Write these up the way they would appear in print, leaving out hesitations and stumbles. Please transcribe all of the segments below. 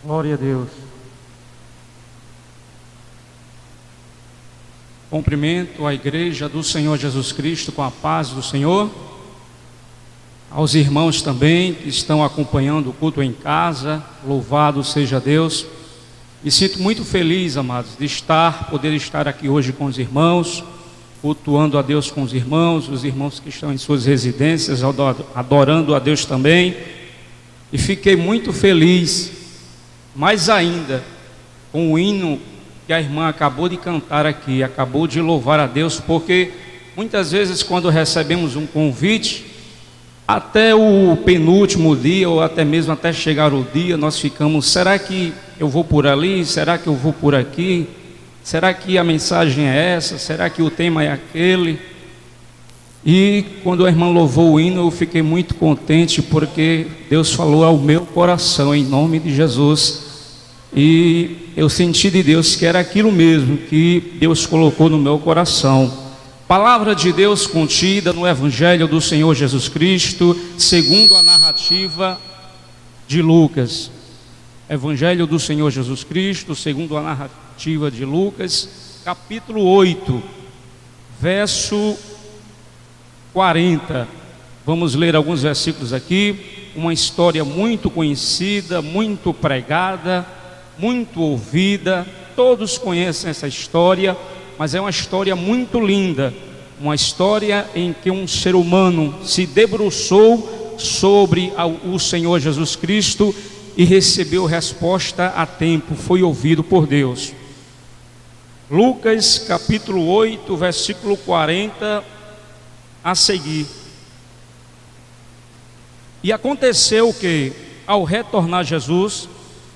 Glória a Deus. Cumprimento a igreja do Senhor Jesus Cristo com a paz do Senhor. Aos irmãos também que estão acompanhando o culto em casa, louvado seja Deus. Me sinto muito feliz, amados, de poder estar aqui hoje com os irmãos, cultuando a Deus com os irmãos que estão em suas residências, adorando a Deus também. E fiquei muito feliz, mais ainda, com o hino que a irmã acabou de cantar aqui, acabou de louvar a Deus, porque muitas vezes quando recebemos um convite, até o penúltimo dia, ou até mesmo até chegar o dia, nós ficamos, será que eu vou por ali? Será que eu vou por aqui? Será que a mensagem é essa? Será que o tema é aquele? E quando a irmã louvou o hino, eu fiquei muito contente, porque Deus falou ao meu coração, em nome de Jesus. E eu senti de Deus que era aquilo mesmo que Deus colocou no meu coração. Palavra de Deus contida no Evangelho do Senhor Jesus Cristo, segundo a narrativa de Lucas. Evangelho do Senhor Jesus Cristo, segundo a narrativa de Lucas, capítulo 8, verso 40. Vamos ler alguns versículos aqui. Uma história muito conhecida, muito pregada, muito ouvida, todos conhecem essa história, mas é uma história muito linda, uma história em que um ser humano se debruçou sobre o Senhor Jesus Cristo e recebeu resposta a tempo, foi ouvido por Deus. Lucas capítulo 8, versículo 40 a seguir. E aconteceu que, ao retornar Jesus,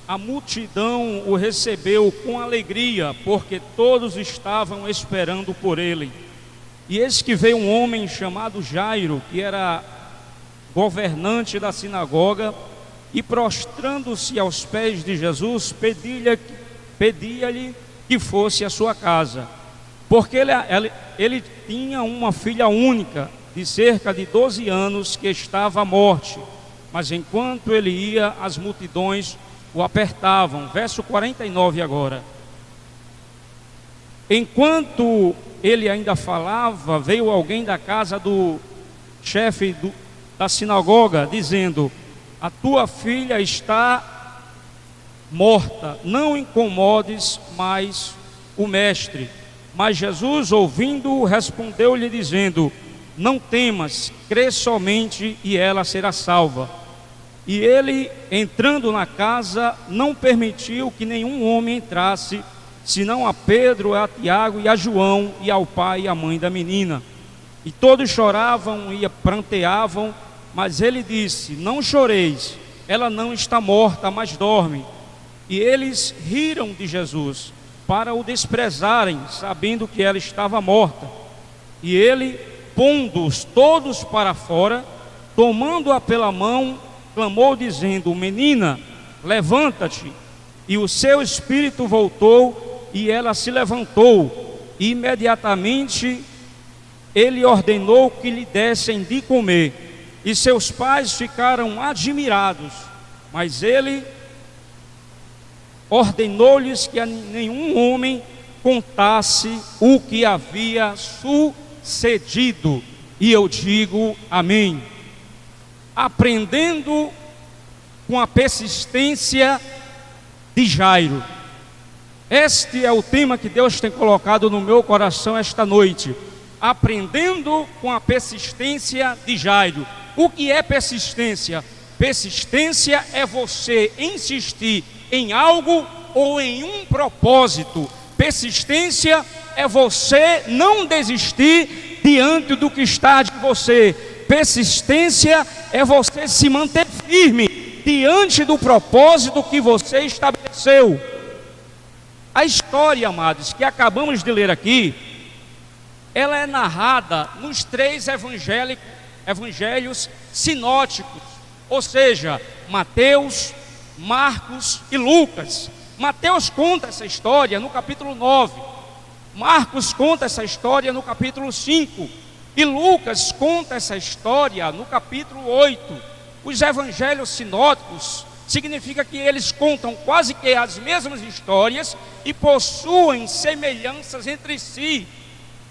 a multidão o recebeu com alegria, porque todos estavam esperando por ele. E eis que veio um homem chamado Jairo, que era governante da sinagoga, e prostrando-se aos pés de Jesus, pedia-lhe que fosse à sua casa, porque ele tinha uma filha única, de cerca de 12 anos, que estava à morte. Mas enquanto ele ia, as multidões o apertavam. Verso 49 agora. Enquanto ele ainda falava, veio alguém da casa do chefe da sinagoga, dizendo: a tua filha está morta, não incomodes mais o mestre. Mas Jesus, ouvindo, respondeu-lhe dizendo: não temas, crê somente e ela será salva. E ele, entrando na casa, não permitiu que nenhum homem entrasse, senão a Pedro, a Tiago e a João, e ao pai e à mãe da menina. E todos choravam e pranteavam, mas ele disse: não choreis, ela não está morta, mas dorme. E eles riram de Jesus, para o desprezarem, sabendo que ela estava morta. E ele, pondo-os todos para fora, tomando-a pela mão, clamou dizendo: menina, levanta-te. E o seu espírito voltou, e ela se levantou. E imediatamente ele ordenou que lhe dessem de comer. E seus pais ficaram admirados, mas ele ordenou-lhes que a nenhum homem contasse o que havia sucedido. E eu digo amém. Aprendendo com a persistência de Jairo. Este é o tema que Deus tem colocado no meu coração esta noite. Aprendendo com a persistência de Jairo. O que é persistência? Persistência é você insistir em algo ou em um propósito. Persistência é você não desistir diante do que está de você. Persistência é você se manter firme diante do propósito que você estabeleceu. A história, amados, que acabamos de ler aqui, ela é narrada nos 3 evangelhos sinóticos, ou seja, Mateus, Marcos e Lucas. Mateus conta essa história no capítulo 9, Marcos conta essa história no capítulo 5, e Lucas conta essa história no capítulo 8. Os evangelhos sinóticos significa que eles contam quase que as mesmas histórias e possuem semelhanças entre si.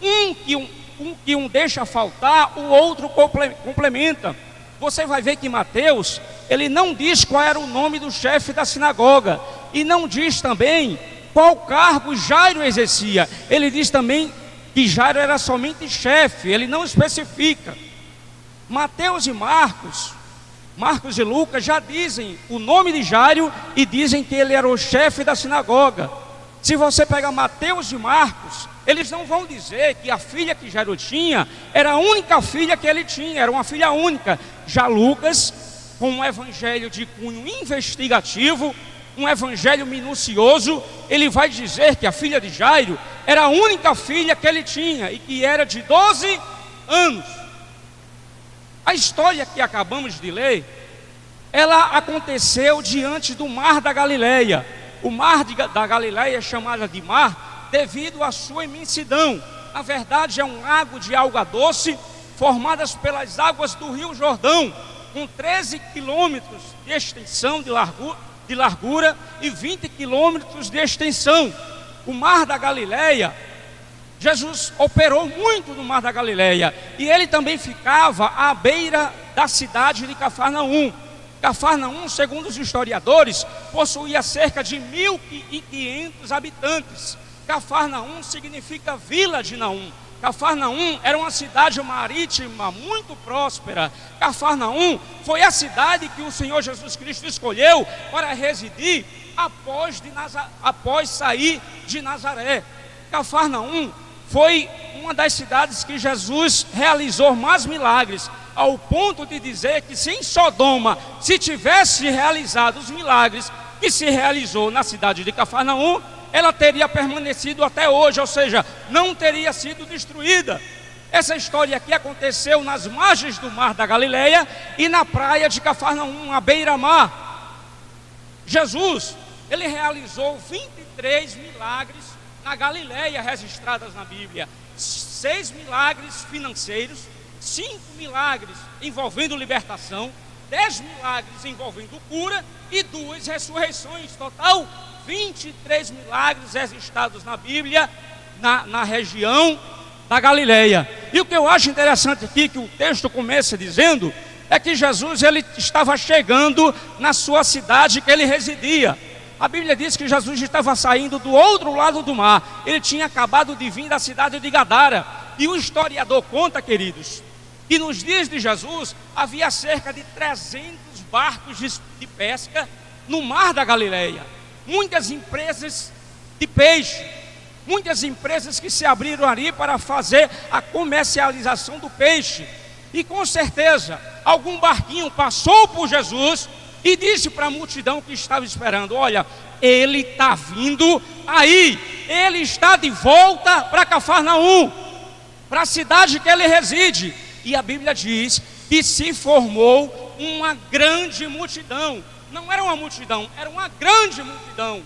Um que deixa faltar, o outro complementa. Você vai ver que Mateus, ele não diz qual era o nome do chefe da sinagoga, e não diz também qual cargo Jairo exercia. Ele diz também que Jairo era somente chefe, ele não especifica. Mateus e Marcos e Lucas já dizem o nome de Jairo e dizem que ele era o chefe da sinagoga. Se você pegar Mateus e Marcos, eles não vão dizer que a filha que Jairo tinha era a única filha que ele tinha, era uma filha única. Já Lucas, com um evangelho de cunho investigativo, um evangelho minucioso, ele vai dizer que a filha de Jairo era a única filha que ele tinha e que era de 12 anos. A história que acabamos de ler, ela aconteceu diante do Mar da Galileia. O Mar da Galileia é chamado de mar devido à sua imensidão. Na verdade é um lago de água doce, formadas pelas águas do Rio Jordão, com 13 quilômetros de extensão de largura e 20 quilômetros de extensão. O Mar da Galileia, Jesus operou muito no Mar da Galileia, e ele também ficava à beira da cidade de Cafarnaum. Cafarnaum, segundo os historiadores, possuía cerca de 1.500 habitantes. Cafarnaum significa vila de Naum. Cafarnaum era uma cidade marítima muito próspera. Cafarnaum foi a cidade que o Senhor Jesus Cristo escolheu para residir após sair de Nazaré. Cafarnaum foi uma das cidades que Jesus realizou mais milagres, ao ponto de dizer que se em Sodoma se tivesse realizado os milagres que se realizou na cidade de Cafarnaum, ela teria permanecido até hoje, ou seja, não teria sido destruída. Essa história aqui aconteceu nas margens do Mar da Galileia e na praia de Cafarnaum, à beira-mar. Jesus, ele realizou 23 milagres na Galileia registradas na Bíblia. 6 milagres financeiros, 5 milagres envolvendo libertação, 10 milagres envolvendo cura e 2 ressurreições. Total 23 milagres registrados na Bíblia, na região da Galileia. E o que eu acho interessante aqui, que o texto começa dizendo, é que Jesus, ele estava chegando na sua cidade que ele residia. A Bíblia diz que Jesus estava saindo do outro lado do mar. Ele tinha acabado de vir da cidade de Gadara. E o historiador conta, queridos, que nos dias de Jesus havia cerca de 300 barcos de pesca no Mar da Galileia. Muitas empresas de peixe, muitas empresas que se abriram ali para fazer a comercialização do peixe. E com certeza, algum barquinho passou por Jesus e disse para a multidão que estava esperando: olha, ele está vindo aí, ele está de volta para Cafarnaum, para a cidade que ele reside. E a Bíblia diz que se formou uma grande multidão. Não era uma multidão, era uma grande multidão.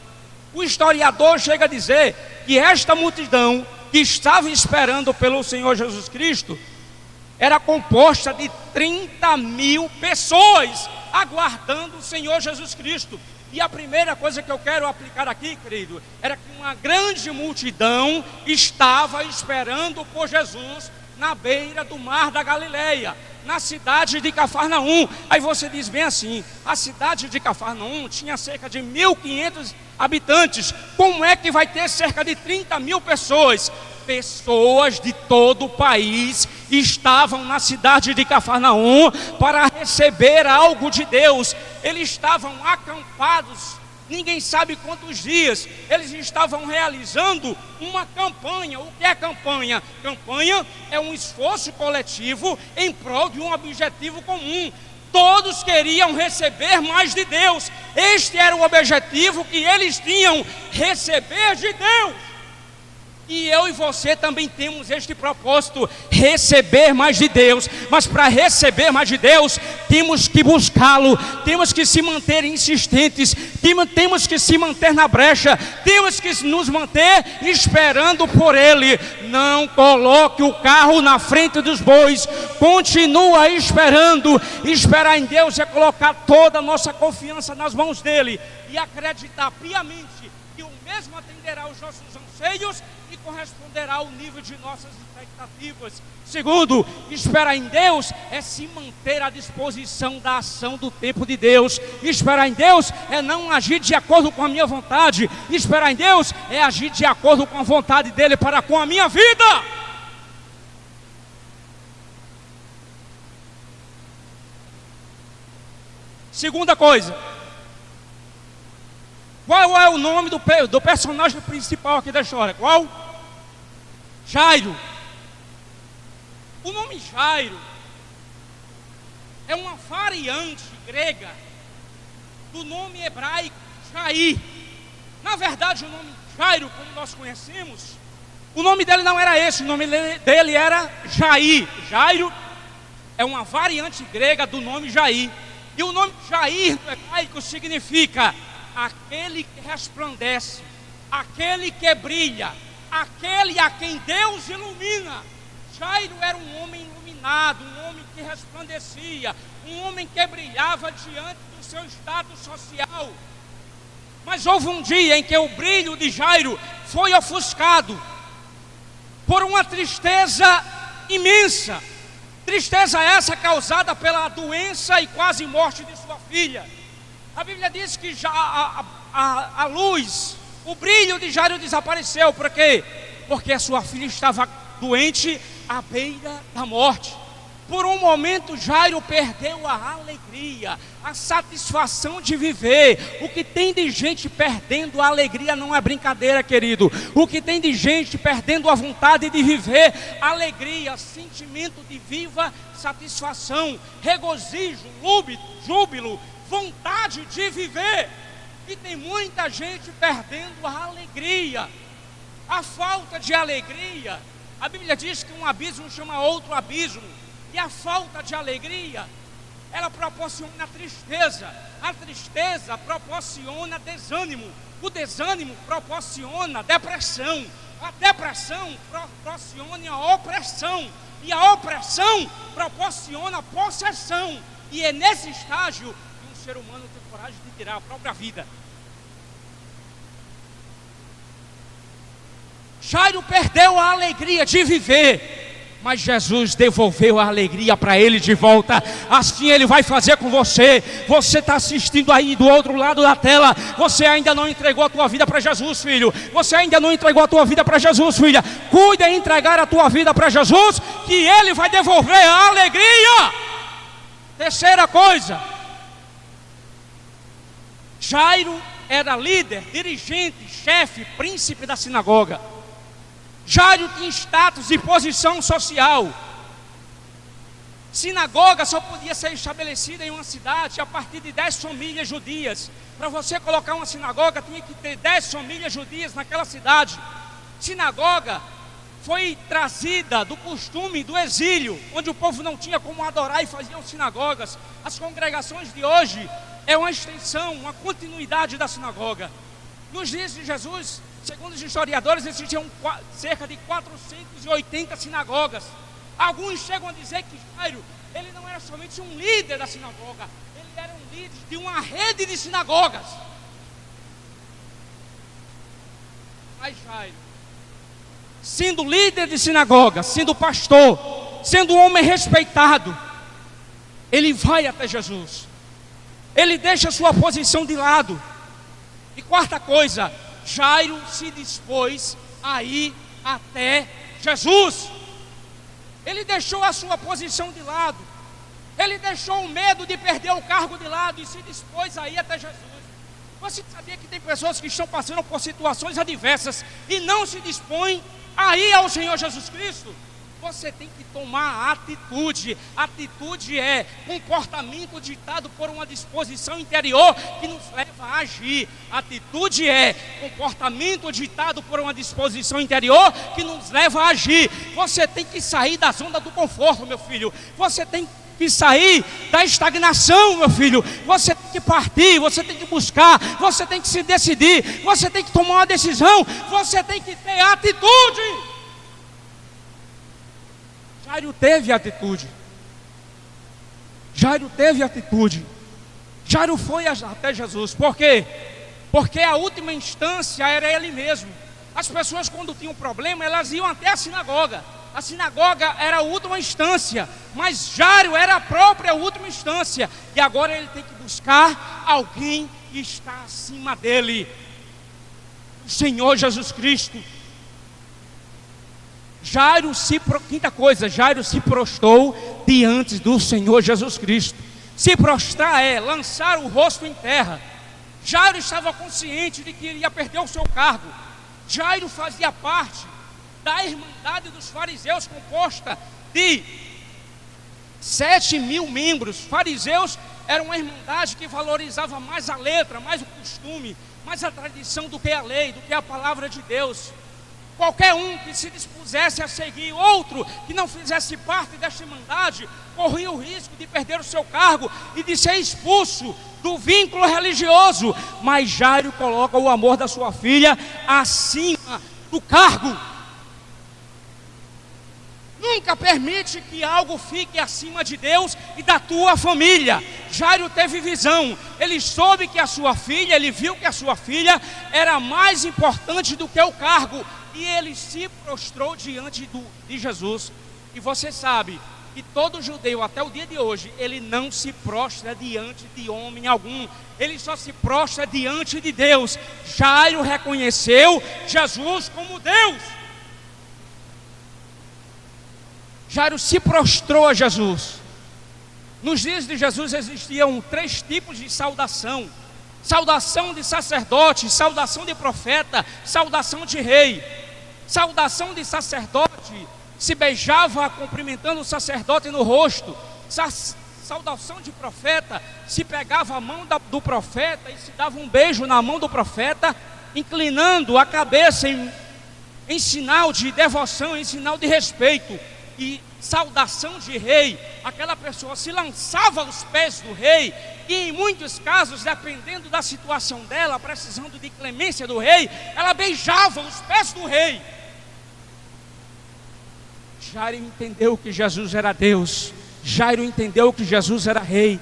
O historiador chega a dizer que esta multidão que estava esperando pelo Senhor Jesus Cristo era composta de 30 mil pessoas aguardando o Senhor Jesus Cristo. E a primeira coisa que eu quero aplicar aqui, querido, era que uma grande multidão estava esperando por Jesus na beira do Mar da Galileia, na cidade de Cafarnaum. Aí você diz bem assim: a cidade de Cafarnaum tinha cerca de 1.500 habitantes. Como é que vai ter cerca de 30 mil pessoas? Pessoas de todo o país estavam na cidade de Cafarnaum para receber algo de Deus. Eles estavam acampados, ninguém sabe quantos dias. Eles estavam realizando uma campanha. O que é campanha? Campanha é um esforço coletivo em prol de um objetivo comum. Todos queriam receber mais de Deus. Este era o objetivo que eles tinham: receber de Deus. E eu e você também temos este propósito, receber mais de Deus. Mas para receber mais de Deus, temos que buscá-lo, temos que se manter insistentes, temos que se manter na brecha, temos que nos manter esperando por Ele. Não coloque o carro na frente dos bois, continua esperando. Esperar em Deus é colocar toda a nossa confiança nas mãos dEle e acreditar piamente que o mesmo atenderá aos nossos anseios e corresponderá ao nível de nossas expectativas. Segundo, esperar em Deus é se manter à disposição da ação do tempo de Deus. Esperar em Deus é não agir de acordo com a minha vontade. Esperar em Deus é agir de acordo com a vontade dEle para com a minha vida. Segunda coisa, qual é o nome do personagem principal aqui da história? Qual? Jairo. O nome Jairo é uma variante grega do nome hebraico Jair. Na verdade, o nome Jairo, como nós conhecemos, o nome dele não era esse, o nome dele era Jair. Jairo é uma variante grega do nome Jair. E o nome Jair no hebraico significa aquele que resplandece, aquele que brilha, aquele a quem Deus ilumina. Jairo era um homem iluminado, um homem que resplandecia, um homem que brilhava diante do seu status social. Mas houve um dia em que o brilho de Jairo foi ofuscado por uma tristeza imensa. Tristeza essa causada pela doença e quase morte de sua filha. A Bíblia diz que já a luz, o brilho de Jairo desapareceu. Por quê? Porque a sua filha estava doente à beira da morte. Por um momento Jairo perdeu a alegria, a satisfação de viver. O que tem de gente perdendo a alegria não é brincadeira, querido. O que tem de gente perdendo a vontade de viver, alegria, sentimento de viva satisfação, regozijo, júbilo, vontade de viver. E tem muita gente perdendo a alegria, a falta de alegria. A Bíblia diz que um abismo chama outro abismo. E a falta de alegria, ela proporciona tristeza. A tristeza proporciona desânimo. O desânimo proporciona depressão. A depressão proporciona a opressão. E a opressão proporciona possessão. E é nesse estágio que um ser humano tem coragem de tirar a própria vida. Jairo perdeu a alegria de viver, mas Jesus devolveu a alegria para ele de volta. Assim Ele vai fazer com você. Você está assistindo aí do outro lado da tela. Você ainda não entregou a tua vida para Jesus, filho. Você ainda não entregou a tua vida para Jesus, filha. Cuida em entregar a tua vida para Jesus, que Ele vai devolver a alegria. Terceira coisa, Jairo era líder, dirigente, chefe, príncipe da sinagoga. Jairo tinha status e posição social. Sinagoga só podia ser estabelecida em uma cidade a partir de 10 famílias judias. Para você colocar uma sinagoga, tinha que ter 10 famílias judias naquela cidade. Sinagoga foi trazida do costume do exílio, onde o povo não tinha como adorar e faziam sinagogas. As congregações de hoje é uma extensão, uma continuidade da sinagoga. Nos dias de Jesus, segundo os historiadores, existiam cerca de 480 sinagogas. Alguns chegam a dizer que Jairo, ele não era somente um líder da sinagoga, ele era um líder de uma rede de sinagogas. Mas Jairo, sendo líder de sinagoga, sendo pastor, sendo um homem respeitado, ele vai até Jesus. Ele deixa a sua posição de lado. E quarta coisa, Jairo se dispôs a ir até Jesus. Ele deixou a sua posição de lado. Ele deixou o medo de perder o cargo de lado e se dispôs a ir até Jesus. Você sabia que tem pessoas que estão passando por situações adversas e não se dispõem a ir ao Senhor Jesus Cristo? você tem que tomar atitude. Atitude é comportamento ditado por uma disposição interior que nos leva a agir. Atitude é comportamento ditado por uma disposição interior que nos leva a agir. Você tem que sair da zona do conforto, meu filho. Você tem que sair da estagnação, meu filho. Você tem que partir, você tem que buscar, você tem que se decidir, você tem que tomar uma decisão, você tem que ter atitude. Jairo teve atitude. Jairo teve atitude. Jairo foi até Jesus. Por quê? Porque a última instância era ele mesmo. As pessoas, quando tinham problema, elas iam até a sinagoga. A sinagoga era a última instância, mas Jairo era a própria última instância. E agora ele tem que buscar alguém que está acima dele, o Senhor Jesus Cristo. Quinta coisa, Jairo se prostrou diante do Senhor Jesus Cristo. Se prostrar é lançar o rosto em terra. Jairo estava consciente de que iria perder o seu cargo. Jairo fazia parte da Irmandade dos Fariseus, composta de 7.000 membros. Fariseus era uma irmandade que valorizava mais a letra, mais o costume, mais a tradição do que a lei, do que a palavra de Deus. Qualquer um que se dispusesse a seguir outro que não fizesse parte desta irmandade corria o risco de perder o seu cargo e de ser expulso do vínculo religioso. Mas Jairo coloca o amor da sua filha acima do cargo. Nunca permite que algo fique acima de Deus e da tua família. Jairo teve visão. Ele soube que a sua filha, ele viu que a sua filha era mais importante do que o cargo. E ele se prostrou diante de Jesus. E você sabe que todo judeu até o dia de hoje, ele não se prostra diante de homem algum. Ele só se prostra diante de Deus. Jairo reconheceu Jesus como Deus. Jairo se prostrou a Jesus. Nos dias de Jesus existiam 3 tipos de saudação: saudação de sacerdote, saudação de profeta, saudação de rei. Saudação de sacerdote, se beijava cumprimentando o sacerdote no rosto. Saudação de profeta, se pegava a mão do profeta e se dava um beijo na mão do profeta, inclinando a cabeça em sinal de devoção, em sinal de respeito. E saudação de rei, aquela pessoa se lançava aos pés do rei, e em muitos casos, dependendo da situação dela, precisando de clemência do rei, ela beijava os pés do rei. Jairo entendeu que Jesus era Deus. Jairo entendeu que Jesus era rei.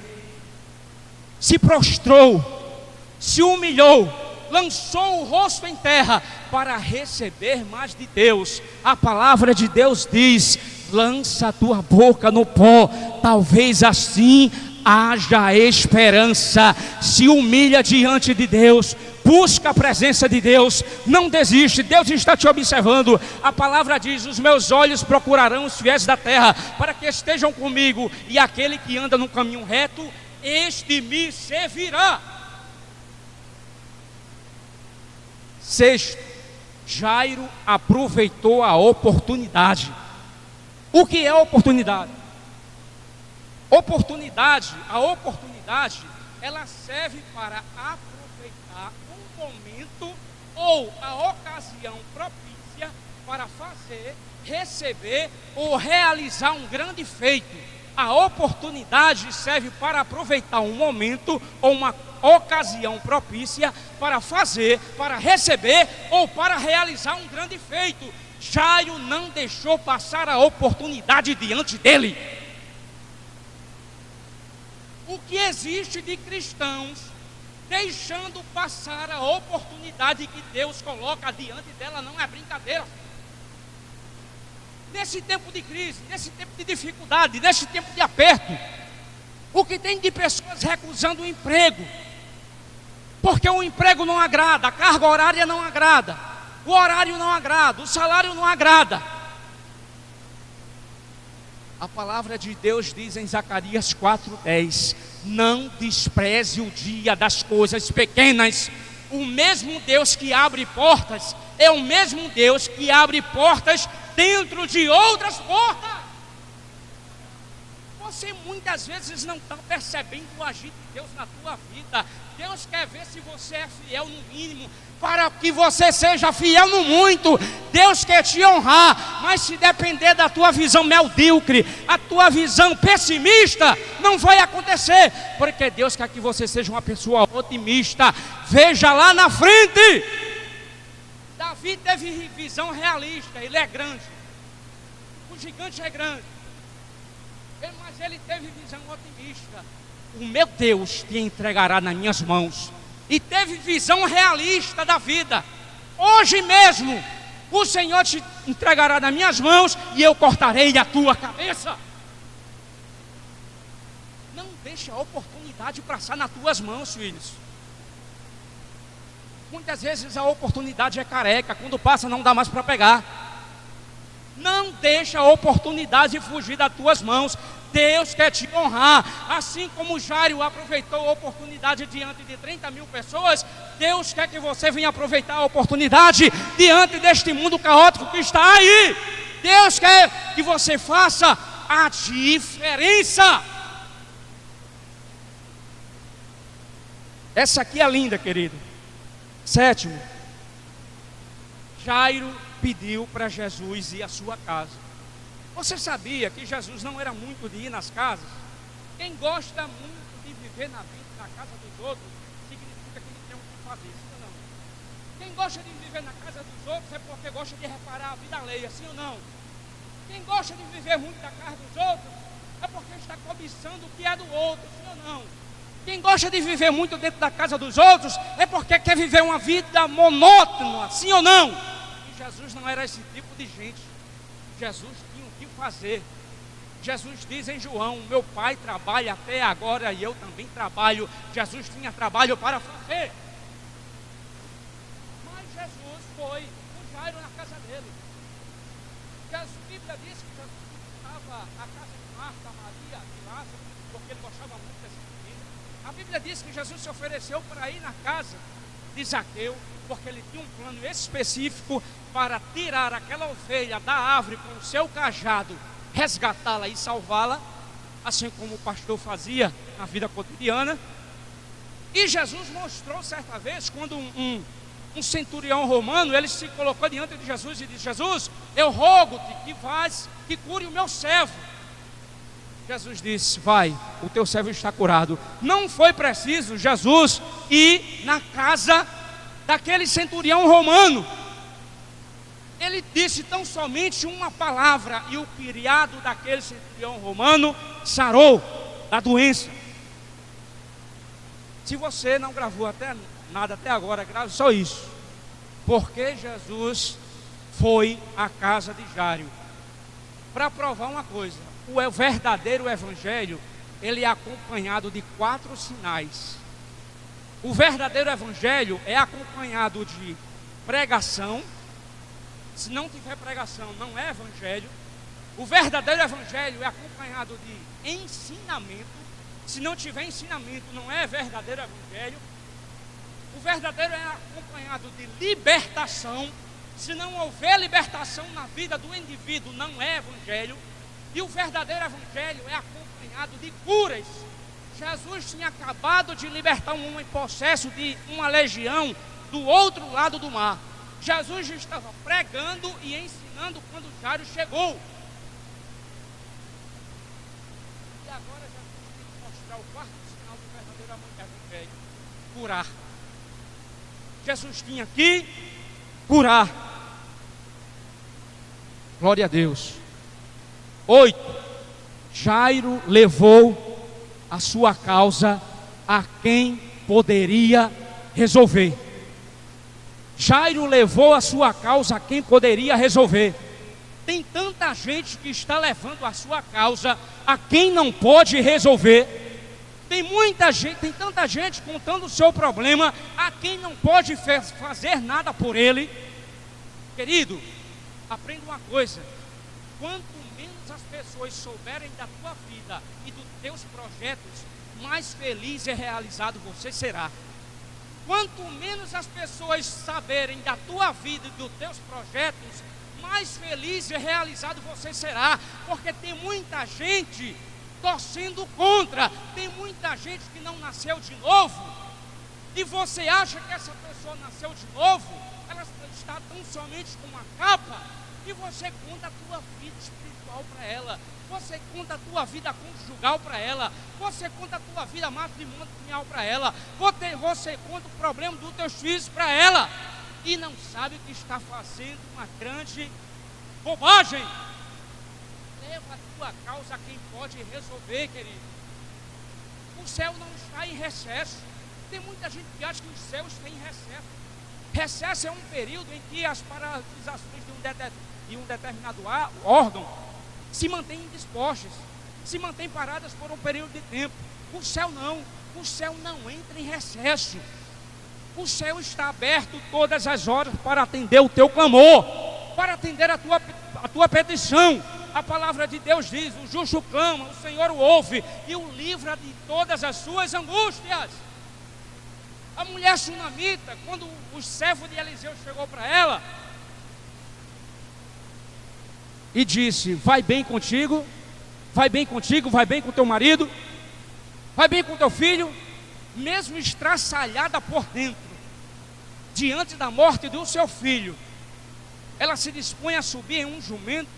Se prostrou, se humilhou, lançou o rosto em terra para receber mais de Deus. A palavra de Deus diz: lança a tua boca no pó, talvez assim haja esperança. Se humilha diante de Deus, busca a presença de Deus, não desiste. Deus está te observando. A palavra diz: os meus olhos procurarão os fiéis da terra, para que estejam comigo, e aquele que anda no caminho reto, este me servirá. Sexto, Jairo aproveitou a oportunidade. O que é oportunidade? A oportunidade, ela serve para aproveitar um momento ou a ocasião propícia para fazer, receber ou realizar um grande feito. A oportunidade serve para aproveitar um momento ou uma ocasião propícia para fazer, para receber ou para realizar um grande feito. Jairo não deixou passar a oportunidade diante dele. O que existe de cristãos deixando passar a oportunidade que Deus coloca diante dela não é brincadeira. Nesse tempo de crise, nesse tempo de dificuldade, nesse tempo de aperto, o que tem de pessoas recusando o emprego, porque o emprego não agrada, a carga horária não agrada, o horário não agrada, o salário não agrada. A palavra de Deus diz em Zacarias 4:10: não despreze o dia das coisas pequenas. O mesmo Deus que abre portas é o mesmo Deus que abre portas dentro de outras portas. Você muitas vezes não está percebendo o agir de Deus na tua vida. Deus quer ver se você é fiel no mínimo, para que você seja fiel no muito. Deus quer te honrar, mas se depender da tua visão medíocre, a tua visão pessimista, não vai acontecer, porque Deus quer que você seja uma pessoa otimista. Veja lá na frente, Davi teve visão realista. Ele é grande, o gigante é grande, mas ele teve visão otimista. O meu Deus te entregará nas minhas mãos. E teve visão realista da vida. Hoje mesmo o Senhor te entregará nas minhas mãos e eu cortarei a tua cabeça. Não deixe a oportunidade passar nas tuas mãos, filhos. Muitas vezes a oportunidade é careca, quando passa não dá mais para pegar. Não deixa a oportunidade fugir das tuas mãos. Deus quer te honrar. Assim como Jairo aproveitou a oportunidade diante de 30 mil pessoas, Deus quer que você venha aproveitar a oportunidade diante deste mundo caótico que está aí. Deus quer que você faça a diferença. Essa aqui é linda, querido. Sétimo, Jairo pediu para Jesus ir à sua casa. Você sabia que Jesus não era muito de ir nas casas? Quem gosta muito de viver na vida, na casa dos outros, significa que não tem o que fazer, sim ou não? Quem gosta de viver na casa dos outros é porque gosta de reparar a vida alheia, sim ou não? Quem gosta de viver muito na casa dos outros é porque está cobiçando o que é do outro, sim ou não? Quem gosta de viver muito dentro da casa dos outros é porque quer viver uma vida monótona, sim ou não? E Jesus não era esse tipo de gente. Jesus tinha o que fazer. Jesus diz em João: meu pai trabalha até agora e eu também trabalho. Jesus tinha trabalho para fazer. Mas Jesus foi com Jairo na casa dele. A Bíblia diz que Jesus estava na casa de Marta, Maria e Lázaro, porque ele gostava muito desse menino. A Bíblia diz que Jesus se ofereceu para ir na casa de Zaqueu, porque ele tinha um plano específico para tirar aquela ovelha da árvore com o seu cajado, resgatá-la e salvá-la, assim como o pastor fazia na vida cotidiana. E Jesus mostrou certa vez, quando um centurião romano, ele se colocou diante de Jesus e disse: Jesus, eu rogo-te que vás, que cure o meu servo. Jesus disse: vai, o teu servo está curado. Não foi preciso Jesus ir na casa daquele centurião romano. Ele disse tão somente uma palavra e o criado daquele centurião romano sarou da doença. Se você não gravou nada até agora, grave só isso. Porque Jesus foi à casa de Jairo para provar uma coisa: o verdadeiro evangelho, ele é acompanhado de 4 sinais. O verdadeiro evangelho é acompanhado de pregação. Se não tiver pregação, não é evangelho. O verdadeiro evangelho é acompanhado de ensinamento. Se não tiver ensinamento, não é verdadeiro evangelho. O verdadeiro é acompanhado de libertação. Se não houver libertação na vida do indivíduo, não é evangelho. E o verdadeiro evangelho é acompanhado de curas. Jesus tinha acabado de libertar um homem possesso de uma legião do outro lado do mar. Jesus estava pregando e ensinando quando Jairo chegou. E agora Jesus tem que mostrar o 4º sinal do verdadeiro evangelho: curar. Jesus tinha que curar. Glória a Deus. 8. Jairo levou a sua causa a quem poderia resolver. Jairo levou a sua causa a quem poderia resolver. Tem tanta gente que está levando a sua causa a quem não pode resolver. Tem muita gente, tem tanta gente contando o seu problema a quem não pode fazer nada por ele. Querido, aprenda uma coisa: quanto menos as pessoas souberem da tua vida e dos teus projetos, mais feliz e realizado você será. Quanto menos as pessoas saberem da tua vida e dos teus projetos, mais feliz e realizado você será, porque tem muita gente torcendo contra, tem muita gente que não nasceu de novo, e você acha que essa pessoa nasceu de novo, ela está tão somente com uma capa, e você conta a tua vida espiritual para ela, você conta a tua vida conjugal para ela, você conta a tua vida matrimonial para ela, você conta o problema dos teus filhos para ela, e não sabe que está fazendo uma grande bobagem. Leva a tua causa a quem pode resolver, querido. O céu não está em recesso. Tem muita gente que acha que o céu está em recesso. Recesso é um período em que as paralisações de um determinado órgão se mantêm indispostas, se mantêm paradas por um período de tempo. O céu não entra em recesso. O céu está aberto todas as horas para atender o teu clamor, para atender a tua petição. A palavra de Deus diz: o justo clama, o Senhor o ouve e o livra de todas as suas angústias. A mulher sunamita, quando o servo de Eliseu chegou para ela e disse: vai bem contigo, vai bem contigo, vai bem com teu marido, vai bem com teu filho, mesmo estraçalhada por dentro, diante da morte do seu filho, ela se dispõe a subir em um jumento,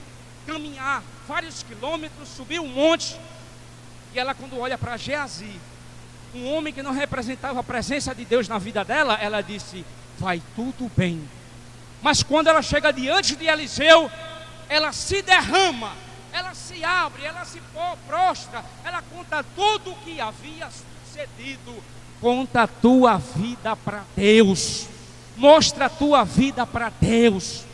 caminhar vários quilômetros, subir um monte, e ela, quando olha para Geazi, um homem que não representava a presença de Deus na vida dela, ela disse: vai tudo bem. Mas quando ela chega diante de Eliseu, ela se derrama, ela se abre, ela se prostra, ela conta tudo o que havia sucedido. Conta a tua vida para Deus, mostra a tua vida para Deus,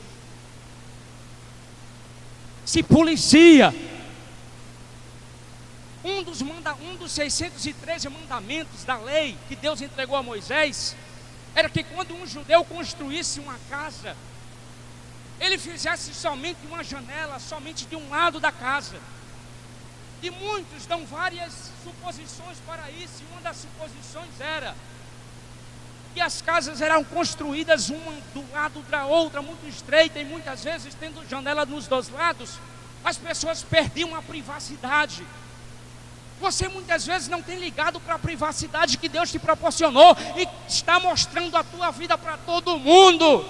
se policia. Um dos 613 mandamentos da lei que Deus entregou a Moisés era que quando um judeu construísse uma casa, ele fizesse somente uma janela, somente de um lado da casa. E muitos dão várias suposições para isso, e uma das suposições era que as casas eram construídas uma do lado da outra, muito estreita, e muitas vezes tendo janela nos dois lados, as pessoas perdiam a privacidade. Você muitas vezes não tem ligado para a privacidade que Deus te proporcionou e está mostrando a tua vida para todo mundo.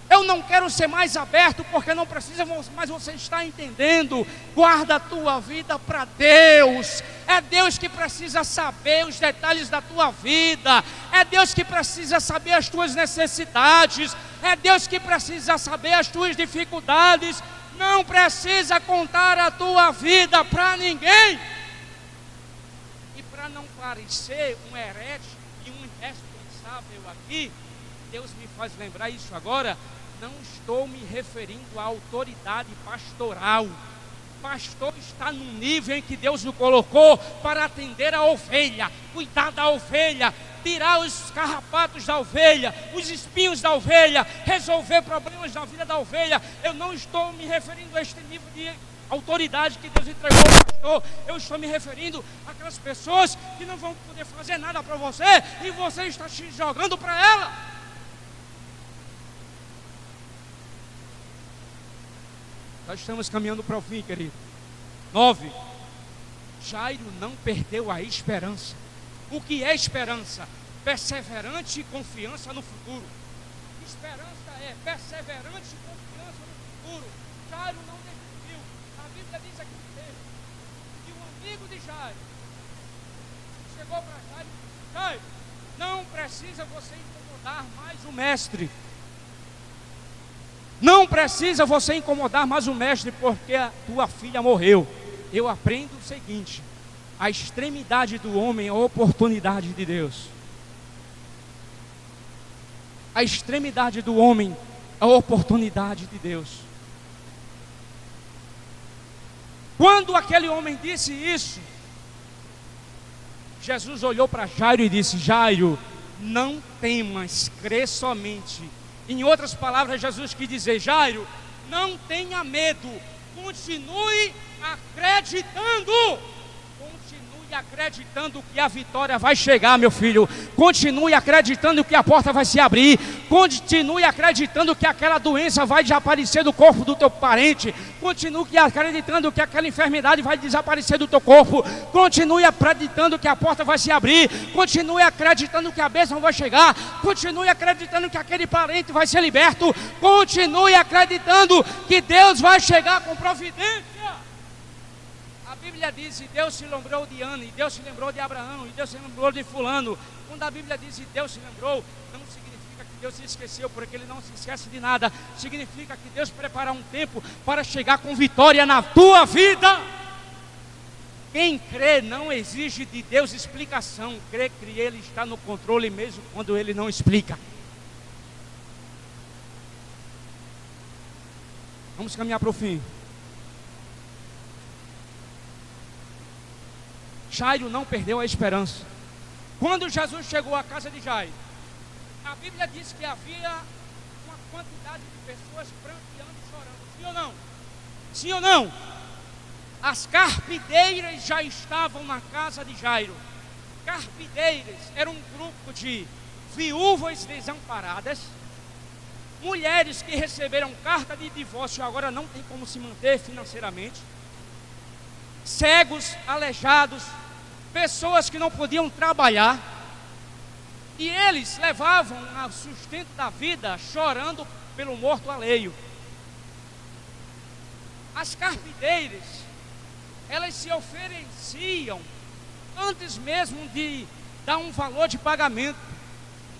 Eu não quero ser mais aberto porque não precisa, mas você está entendendo. Guarda a tua vida para Deus. É Deus que precisa saber os detalhes da tua vida. É Deus que precisa saber as tuas necessidades. É Deus que precisa saber as tuas dificuldades. Não precisa contar a tua vida para ninguém. E para não parecer um herege e um irresponsável aqui, Deus me faz lembrar isso agora. Não estou me referindo à autoridade pastoral. Pastor está num nível em que Deus o colocou para atender a ovelha, cuidar da ovelha, tirar os carrapatos da ovelha, os espinhos da ovelha, resolver problemas da vida da ovelha. Eu não estou me referindo a este nível de autoridade que Deus entregou ao pastor. Eu estou me referindo àquelas pessoas que não vão poder fazer nada para você e você está se jogando para ela. Nós estamos caminhando para o fim, querido. 9. Jairo não perdeu a esperança. O que é esperança? Perseverante e confiança no futuro. Esperança é perseverante e confiança no futuro. Jairo não desistiu. A Bíblia diz aqui no texto que o amigo de Jairo chegou para Jairo e disse: Jairo, não precisa você incomodar mais o mestre. Não precisa você incomodar mais o mestre, porque a tua filha morreu. Eu aprendo o seguinte: a extremidade do homem é a oportunidade de Deus. A extremidade do homem é a oportunidade de Deus. Quando aquele homem disse isso, Jesus olhou para Jairo e disse: Jairo, não temas, crê somente. Em outras palavras, Jesus quis dizer: Jairo, não tenha medo, continue acreditando, continue acreditando que a vitória vai chegar, meu filho. Continue acreditando que a porta vai se abrir. Continue acreditando que aquela doença vai desaparecer do corpo do teu parente. Continue acreditando que aquela enfermidade vai desaparecer do teu corpo. Continue acreditando que a porta vai se abrir. Continue acreditando que a bênção vai chegar. Continue acreditando que aquele parente vai ser liberto. Continue acreditando que Deus vai chegar com providência. A Bíblia diz, e Deus se lembrou de Ana, e Deus se lembrou de Abraão, e Deus se lembrou de fulano. Quando a Bíblia diz, e Deus se lembrou, não significa que Deus se esqueceu, porque Ele não se esquece de nada. Significa que Deus preparou um tempo para chegar com vitória na tua vida. Quem crê não exige de Deus explicação. Crê que Ele está no controle mesmo quando Ele não explica. Vamos caminhar para o fim. Jairo não perdeu a esperança. Quando Jesus chegou à casa de Jairo, a Bíblia diz que havia uma quantidade de pessoas pranteando e chorando. Sim ou não? Sim ou não? As carpideiras já estavam na casa de Jairo. Carpideiras era um grupo de viúvas desamparadas, mulheres que receberam carta de divórcio e agora não tem como se manter financeiramente, cegos, aleijados, pessoas que não podiam trabalhar, e eles levavam o sustento da vida chorando pelo morto alheio. As carpideiras, elas se ofereciam antes mesmo de dar um valor de pagamento.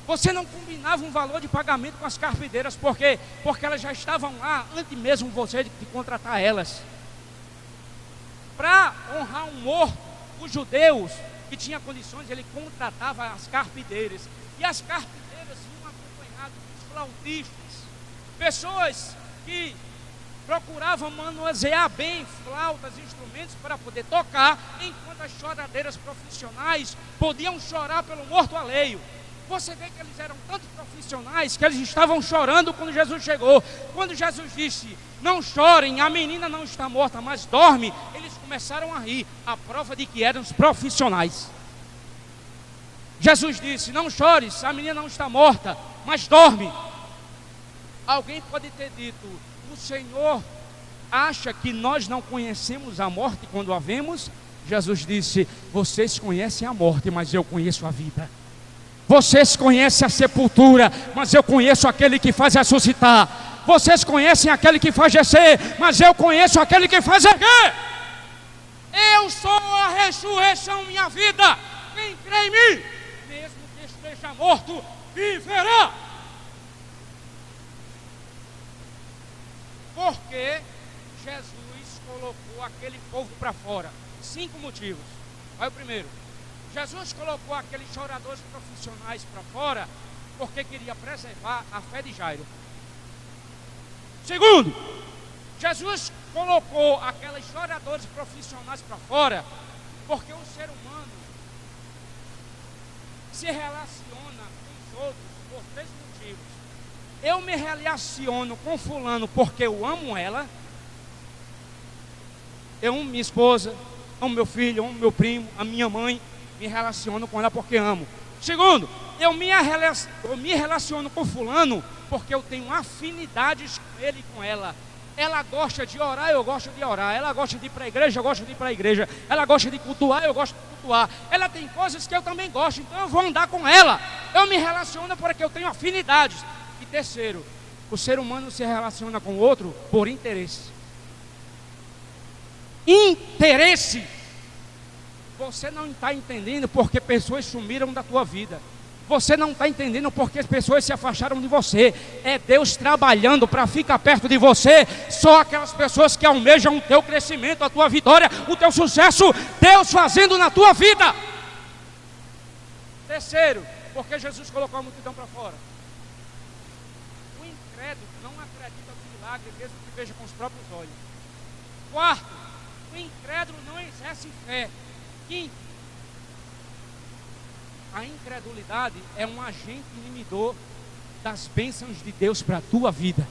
Você não combinava um valor de pagamento com as carpideiras, porque elas já estavam lá antes mesmo você de contratar elas. Para honrar um morto, os judeus que tinham condições, ele contratava as carpideiras. E as carpideiras iam acompanhadas dos flautistas, pessoas que procuravam manusear bem flautas e instrumentos para poder tocar, enquanto as choradeiras profissionais podiam chorar pelo morto alheio. Você vê que eles eram tanto profissionais que eles estavam chorando quando Jesus chegou. Quando Jesus disse, não chorem, a menina não está morta, mas dorme, eles começaram a rir, a prova de que eram os profissionais. Jesus disse, não chores, a menina não está morta, mas dorme. Alguém pode ter dito, o Senhor acha que nós não conhecemos a morte quando a vemos? Jesus disse, vocês conhecem a morte, mas eu conheço a vida. Vocês conhecem a sepultura, mas eu conheço aquele que faz ressuscitar. Vocês conhecem aquele que faz descer, mas eu conheço aquele que faz erguer. Eu sou a ressurreição e a vida. Quem crê em mim, mesmo que esteja morto, viverá. Porque Jesus colocou aquele povo para fora. 5 motivos. Olha o primeiro. Jesus colocou aqueles choradores profissionais para fora porque queria preservar a fé de Jairo. Segundo, Jesus colocou aqueles choradores profissionais para fora porque o ser humano se relaciona com os outros por 3 motivos. Eu me relaciono com fulano porque eu amo ela. Eu amo minha esposa, amo meu filho, amo meu primo, a minha mãe. Me relaciono com ela porque amo. Segundo, eu me relaciono com fulano porque eu tenho afinidades com ele e com ela. Ela gosta de orar, eu gosto de orar. Ela gosta de ir para a igreja, eu gosto de ir para a igreja. Ela gosta de cultuar, eu gosto de cultuar. Ela tem coisas que eu também gosto, então eu vou andar com ela. Eu me relaciono porque eu tenho afinidades. E terceiro, o ser humano se relaciona com o outro por interesse. Interesse. Você não está entendendo porque pessoas sumiram da tua vida. Você não está entendendo porque as pessoas se afastaram de você. É Deus trabalhando para ficar perto de você. Só aquelas pessoas que almejam o teu crescimento, a tua vitória, o teu sucesso, Deus fazendo na tua vida. Terceiro, porque Jesus colocou a multidão para fora. O incrédulo não acredita no milagre mesmo que veja com os próprios olhos. Quarto, o incrédulo não exerce fé. Quinto, a incredulidade é um agente inibidor das bênçãos de Deus para a tua vida.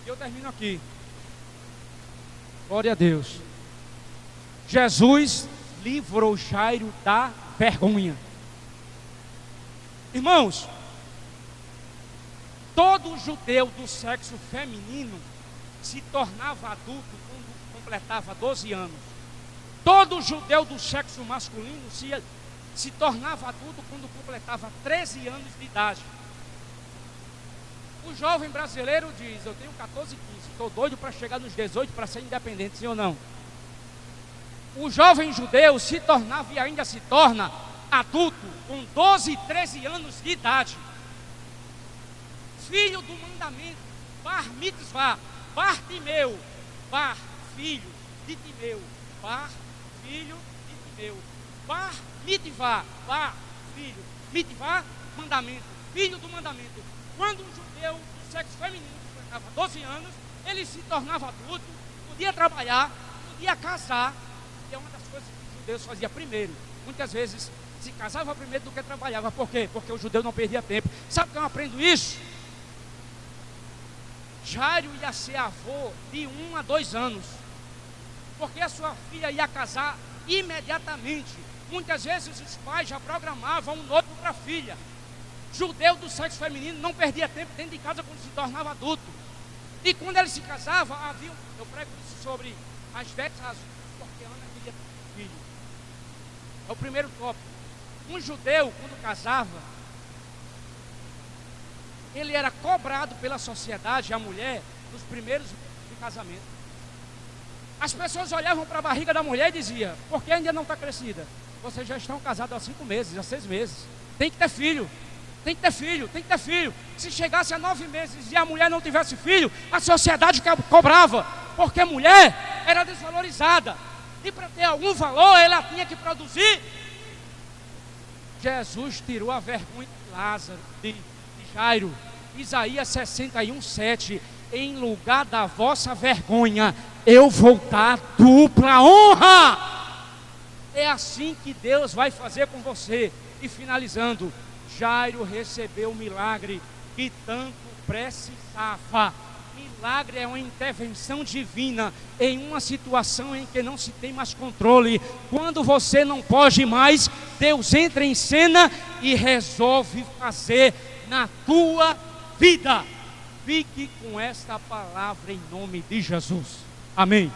E eu termino aqui. Glória a Deus. Jesus livrou Jairo da vergonha. Irmãos, todo judeu do sexo feminino se tornava adulto quando completava 12 anos. Todo judeu do sexo masculino se tornava adulto quando completava 13 anos de idade. O jovem brasileiro diz: eu tenho 14, 15, estou doido para chegar nos 18 para ser independente, sim ou não? O jovem judeu se tornava e ainda se torna adulto com 12 e 13 anos de idade. Filho do mandamento, bar mitzvah, bar timeu, bar filho de Timeu, bar filho de Timeu, bar mitzvah, bar filho, mitzvah, mandamento, filho do mandamento. Quando um judeu do sexo feminino completava 12 anos, ele se tornava adulto, podia trabalhar, podia casar, e é uma das coisas que os judeus faziam primeiro. Muitas vezes se casava primeiro do que trabalhava. Por quê? Porque o judeu não perdia tempo. Sabe como eu aprendo isso? Jairo ia ser avô de 1 a 2 anos, porque a sua filha ia casar imediatamente. Muitas vezes os pais já programavam um noivo para a filha. Judeu do sexo feminino não perdia tempo dentro de casa quando se tornava adulto. E quando ele se casava, eu prego isso sobre as vetas azuis, porque Ana queria ter filho. É o primeiro tópico. Um judeu, quando casava, ele era cobrado pela sociedade, a mulher, nos primeiros meses de casamento. As pessoas olhavam para a barriga da mulher e diziam: por que ainda não está crescida? Vocês já estão casados há 5 meses, há 6 meses. Tem que ter filho. Tem que ter filho, tem que ter filho. Se chegasse a 9 meses e a mulher não tivesse filho, a sociedade cobrava, porque a mulher era desvalorizada. E para ter algum valor, ela tinha que produzir. Jesus tirou a vergonha de Lázaro, de Jairo. Isaías 61:7. Em lugar da vossa vergonha, eu vou dar dupla honra. É assim que Deus vai fazer com você. E finalizando, Jairo recebeu o milagre que tanto precisava. Milagre é uma intervenção divina em uma situação em que não se tem mais controle. Quando você não pode mais, Deus entra em cena e resolve fazer na tua vida. Fique com esta palavra em nome de Jesus. Amém.